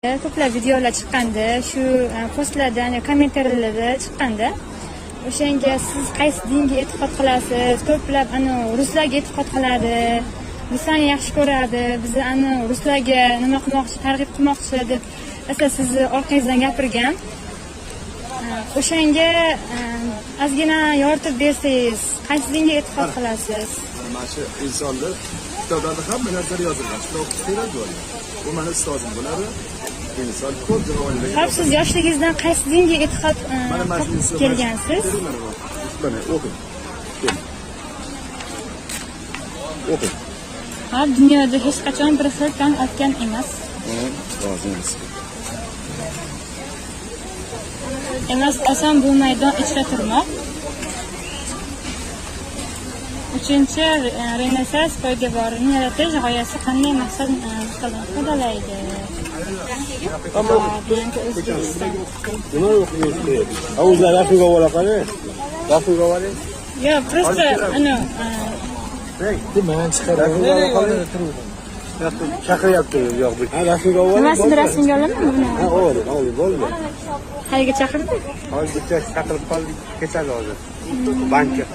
ko'plab videolar chiqqanda, shu postlarda, ya'ni kommentariyalarda chiqqanda, o'shanga siz qaysi dinga e'tiqod qilasiz? Ko'plab ruslarga e'tiqod qiladi, bizlarni yaxshi ko'radi, bizni ruslarga nima qilmoqchi, targ'ib qilmoqchi deb esa sizni orqangizdan gapirgan. O'shanga ozgina yoritib bersangiz, qaysi dinga e'tiqod qilasiz? Mana shu insonda kitoblarda hamma narsa yozilgan. Kitob kerak bo'ladi. Bu meni ustozim bo'ladi. İnsan ko'p javobligiga. Hop, siz yoshligingizdan qaysi dinga e'tiqod kelgansiz? Mana o'qing. O'qing. Ha, dunyoda hech qachon bir xil tan otgan emas. Rozimiz. Emas, oson bu maydon ichida turmoq. 3-chi Renessans poydevorini yaratish g'oyasi qanday maqsad qo'llaydi? Nima o'qiyapsiz? O'zlar Afrika bo'laqani? Afrika bo'ling. Yo, просто Nima chiqaradi? Chaqiryapti yo'q bu. Afrika bo'ling. Nimasini rasmga olamanmi? Ha, oldi, bo'ldi. Qayerga chaqirdi? Hozir bitta chaqirib qoldik, ketadi hozir. Banka.